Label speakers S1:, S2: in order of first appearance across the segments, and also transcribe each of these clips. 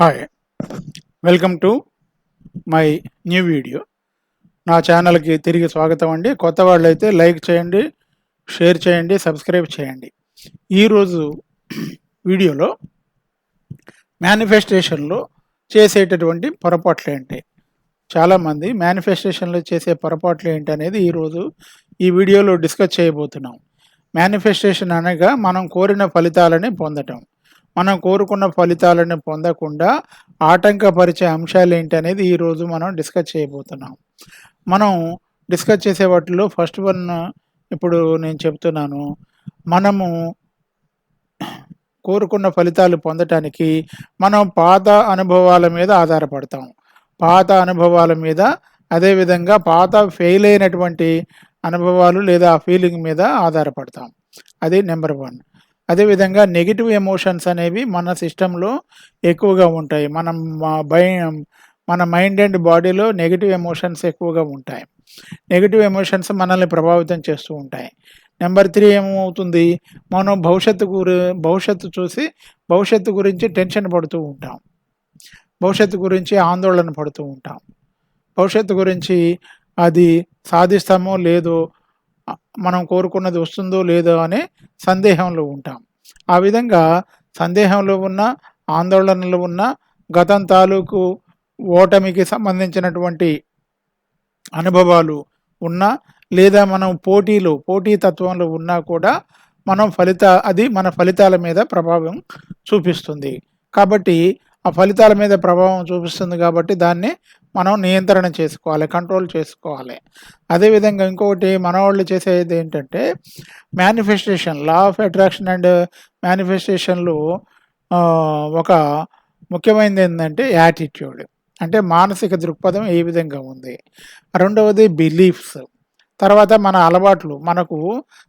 S1: Hi, welcome to my new video. నా ఛానల్కి తిరిగి స్వాగతం అండి. కొత్త వాళ్ళైతే లైక్ చేయండి, షేర్ చేయండి, సబ్స్క్రైబ్ చేయండి. ఈరోజు వీడియోలో మేనిఫెస్టేషన్లో చేసేటటువంటి పొరపాట్లు ఏంటి, చాలామంది మేనిఫెస్టేషన్లో చేసే పొరపాట్లు ఏంటి అనేది ఈరోజు ఈ వీడియోలో డిస్కస్ చేయబోతున్నాం. మేనిఫెస్టేషన్ అనగా మనం కోరిన ఫలితాలని పొందటం. మనం కోరుకున్న ఫలితాలను పొందకుండా ఆటంకపరిచే అంశాలు ఏంటి అనేది ఈరోజు మనం డిస్కస్ చేయబోతున్నాం. మనం డిస్కస్ చేసే వాటిలో ఫస్ట్ వన్ ఇప్పుడు నేను చెప్తున్నాను. మనము కోరుకున్న ఫలితాలు పొందటానికి మనం పాత అనుభవాల మీద ఆధారపడతాం. పాత అనుభవాల మీద, అదేవిధంగా పాత ఫెయిల్ అయినటువంటి అనుభవాలు లేదా ఫీలింగ్ మీద ఆధారపడతాం. అది నెంబర్ వన్. అదేవిధంగా నెగిటివ్ ఎమోషన్స్ అనేవి మన సిస్టంలో ఎక్కువగా ఉంటాయి. మన మైండ్ అండ్ బాడీలో నెగిటివ్ ఎమోషన్స్ ఎక్కువగా ఉంటాయి. నెగిటివ్ ఎమోషన్స్ మనల్ని ప్రభావితం చేస్తూ ఉంటాయి. నెంబర్ 3 ఏమవుతుంది, మనం భవిష్యత్తు చూసి భవిష్యత్తు గురించి టెన్షన్ పడుతూ ఉంటాం. భవిష్యత్తు గురించి ఆందోళన పడుతూ ఉంటాం. భవిష్యత్తు గురించి అది సాధిస్తామో లేదో, మనం కోరుకున్నది వస్తుందో లేదో అనే సందేహంలో ఉంటాం. ఆ విధంగా సందేహంలో ఉన్న, ఆందోళనలో ఉన్న, గతం తాలూకు ఓటమికి సంబంధించినటువంటి అనుభవాలు ఉన్నా, లేదా మనం పోటీతత్వంలో ఉన్నా కూడా అది మన ఫలితాల మీద ప్రభావం చూపిస్తుంది. కాబట్టి ఆ ఫలితాల మీద ప్రభావం చూపిస్తుంది కాబట్టి దాన్ని మనం నియంత్రణ చేసుకోవాలి, కంట్రోల్ చేసుకోవాలి. అదేవిధంగా ఇంకొకటి మన వాళ్ళు చేసేది ఏంటంటే, లా ఆఫ్ అట్రాక్షన్ అండ్ మేనిఫెస్టేషన్లో ఒక ముఖ్యమైనది ఏంటంటే యాటిట్యూడ్, అంటే మానసిక దృక్పథం ఏ విధంగా ఉంది. రెండవది బిలీఫ్స్. తర్వాత మన అలవాట్లు. మనకు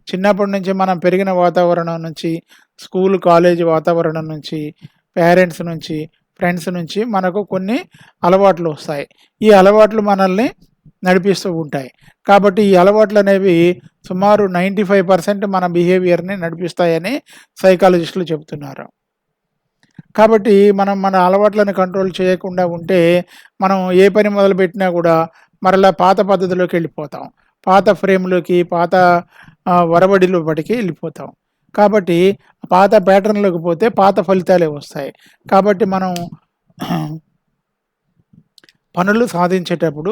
S1: చిన్నప్పటి నుంచి మనం పెరిగిన వాతావరణం నుంచి, స్కూల్ కాలేజీ వాతావరణం నుంచి, పేరెంట్స్ నుంచి, ఫ్రెండ్స్ నుంచి మనకు కొన్ని అలవాట్లు వస్తాయి. ఈ అలవాట్లు మనల్ని నడిపిస్తూ ఉంటాయి. కాబట్టి ఈ అలవాట్లు అనేవి సుమారు 95% మన బిహేవియర్ని నడిపిస్తాయని సైకాలజిస్టులు చెబుతున్నారు. కాబట్టి మనం మన అలవాట్లను కంట్రోల్ చేయకుండా ఉంటే మనం ఏ పని మొదలుపెట్టినా కూడా మరలా పాత పద్ధతిలోకి వెళ్ళిపోతాం. పాత ఫ్రేమ్లోకి, పాత వరవడిలో బడికి వెళ్ళిపోతాం. కాబట్టి పాత ప్యాటర్న్లోకి పోతే పాత ఫలితాలే వస్తాయి. కాబట్టి మనం పనులు సాధించేటప్పుడు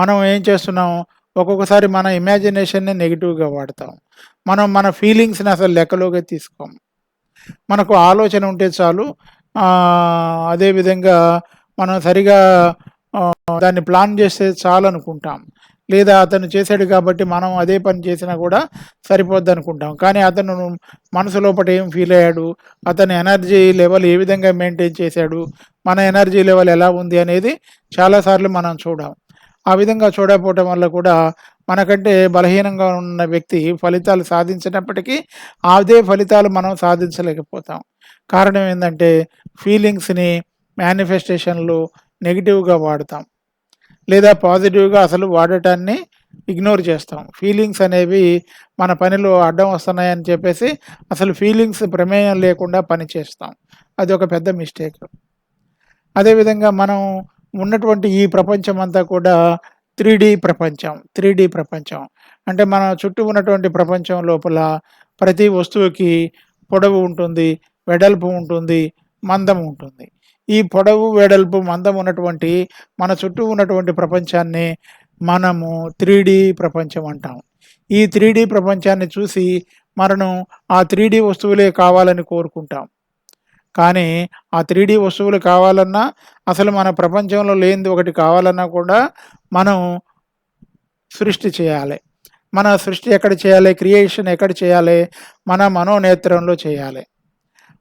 S1: మనం ఏం చేస్తున్నాం, ఒక్కొక్కసారి మన ఇమాజినేషన్ని నెగిటివ్గా వాడతాం. మనం మన ఫీలింగ్స్ని అసలు లెక్కలోకి తీసుకోం. మనకు ఆలోచన ఉంటే చాలు. అదేవిధంగా మనం సరిగా దాన్ని ప్లాన్ చేస్తే చాలు అనుకుంటాం. లేదా అతను చేశాడు కాబట్టి మనం అదే పని చేసినా కూడా సరిపోద్ది అనుకుంటాం. కానీ అతను మనసు లోపల ఏం ఫీల్ అయ్యాడు, అతని ఎనర్జీ లెవెల్ ఏ విధంగా మెయింటైన్ చేశాడు, మన ఎనర్జీ లెవెల్ ఎలా ఉంది అనేది చాలాసార్లు మనం చూడం. ఆ విధంగా చూడకపోవటం వల్ల కూడా మనకంటే బలహీనంగా ఉన్న వ్యక్తి ఫలితాలు సాధించినప్పటికీ అదే ఫలితాలు మనం సాధించలేకపోతాం. కారణం ఏంటంటే ఫీలింగ్స్ని మేనిఫెస్టేషన్లో నెగిటివ్గా వాడతాం, లేదా పాజిటివ్గా అసలు వాడటాన్ని ఇగ్నోర్ చేస్తాం. ఫీలింగ్స్ అనేవి మన పనిలో అడ్డం వస్తున్నాయని చెప్పేసి అసలు ఫీలింగ్స్ ప్రమేయం లేకుండా పని చేస్తాం. అది ఒక పెద్ద మిస్టేక్. అదేవిధంగా మనం ఉన్నటువంటి ఈ ప్రపంచం అంతా కూడా 3D ప్రపంచం. అంటే మన చుట్టూ ఉన్నటువంటి ప్రపంచం లోపల ప్రతి వస్తువుకి పొడవు ఉంటుంది, వెడల్పు ఉంటుంది, మందం ఉంటుంది. ఈ పొడవు, వెడల్పు, మందం ఉన్నటువంటి మన చుట్టూ ఉన్నటువంటి ప్రపంచాన్ని మనము 3D ప్రపంచం అంటాం. ఈ 3D ప్రపంచాన్ని చూసి మనం ఆ 3D వస్తువులే కావాలని కోరుకుంటాం. కానీ ఆ 3D వస్తువులు కావాలన్నా, అసలు మన ప్రపంచంలో లేనిది ఒకటి కావాలన్నా కూడా మనం సృష్టి చేయాలి. మన సృష్టి ఎక్కడ చేయాలి, క్రియేషన్ ఎక్కడ చేయాలి, మన మనోనేత్రంలో చేయాలి.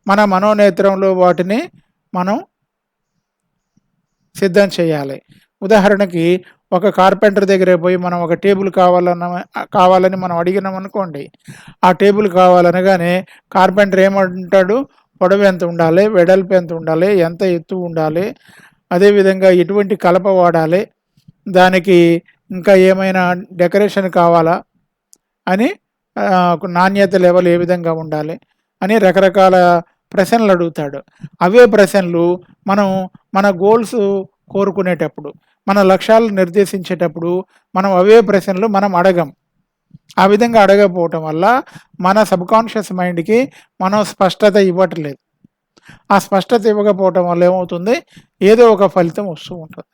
S1: మన మనోనేత్రంలో వాటిని మనం సిద్ధం చేయాలి. ఉదాహరణకి ఒక కార్పెంటర్ దగ్గర పోయి మనం ఒక టేబుల్ కావాలని మనం అడిగినాం అనుకోండి. ఆ టేబుల్ కావాలనగానే కార్పెంటర్ ఏమంటాడు, పొడవు ఎంత ఉండాలి, వెడల్పు ఎంత ఉండాలి, ఎంత ఎత్తు ఉండాలి, అదేవిధంగా ఎటువంటి కలప వాడాలి, దానికి ఇంకా ఏమైనా డెకరేషన్ కావాలా అని, నాణ్యత లెవెల్ ఏ విధంగా ఉండాలి అని రకరకాల ప్రశ్నలు అడుగుతాడు. అవే ప్రశ్నలు మనం మన గోల్స్ కోరుకునేటప్పుడు, మన లక్ష్యాలు నిర్దేశించేటప్పుడు మనం అవే ప్రశ్నలు మనం అడగం. ఆ విధంగా అడగకపోవటం వల్ల మన సబ్‌కాన్షియస్ మైండ్‌కి మనం స్పష్టత ఇవ్వట్లేదు. ఆ స్పష్టత ఇవ్వకపోవటం వల్ల ఏమవుతుంది, ఏదో ఒక ఫలితం వస్తూ ఉంటుంది.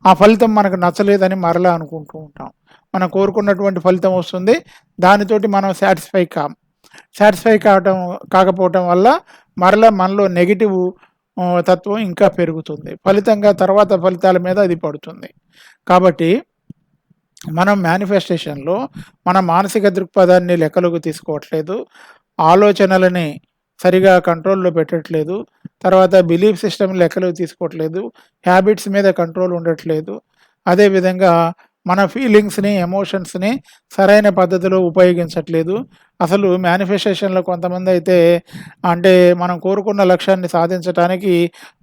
S1: ఆ ఫలితం మనకు నచ్చలేదని మరలా అనుకుంటూ ఉంటాం. మనం కోరుకున్నటువంటి ఫలితం వస్తుంది. దానితోటి మనం సాటిస్ఫై కాకపోవటం వల్ల మరలా మనలో నెగెటివ్ తత్వం ఇంకా పెరుగుతుంది. ఫలితంగా తర్వాత ఫలితాల మీద అది పడుతుంది. కాబట్టి మనం మేనిఫెస్టేషన్‌లో మన మానసిక దృక్పథాన్ని లెక్కలోకి తీసుకోవట్లేదు. ఆలోచనలని సరిగా కంట్రోల్‌లో పెట్టట్లేదు. తర్వాత బిలీఫ్ సిస్టమ్ లెక్కలోకి తీసుకోవట్లేదు. హ్యాబిట్స్ మీద కంట్రోల్ ఉండట్లేదు. అదేవిధంగా మన ఫీలింగ్స్‌ని, ఎమోషన్స్‌ని సరైన పద్ధతిలో ఉపయోగించట్లేదు. అసలు మేనిఫెస్టేషన్‌లో కొంతమందైతే అంటే మనం కోరుకున్న లక్ష్యాన్ని సాధించటానికి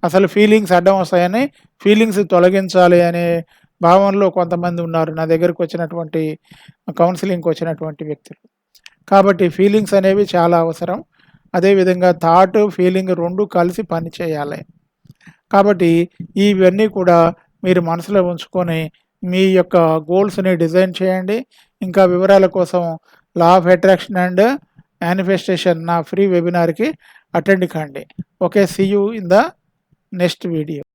S1: అసలు ఫీలింగ్స్ అడ్డం వస్తాయని, ఫీలింగ్స్ తొలగించాలి అనే భావనలో కొంతమంది ఉన్నారు. నా దగ్గరకొచ్చినటువంటి కౌన్సెలింగ్‌కొచ్చినటువంటి వ్యక్తులు. కాబట్టి ఫీలింగ్స్ అనేవి చాలా అవసరం. అదేవిధంగా థాట్, ఫీలింగ్ 2 కలిసి పని చేయాలి. కాబట్టి ఇవన్నీ కూడా మీరు మనసులో ఉంచుకొని మీ యొక్క గోల్స్‌ని డిజైన్ చేయండి. ఇంకా వివరాల కోసం law of attraction and manifestation నా ఫ్రీ వెబినార్‌కి అటెండ్ కండి. Okay. See you in the next video.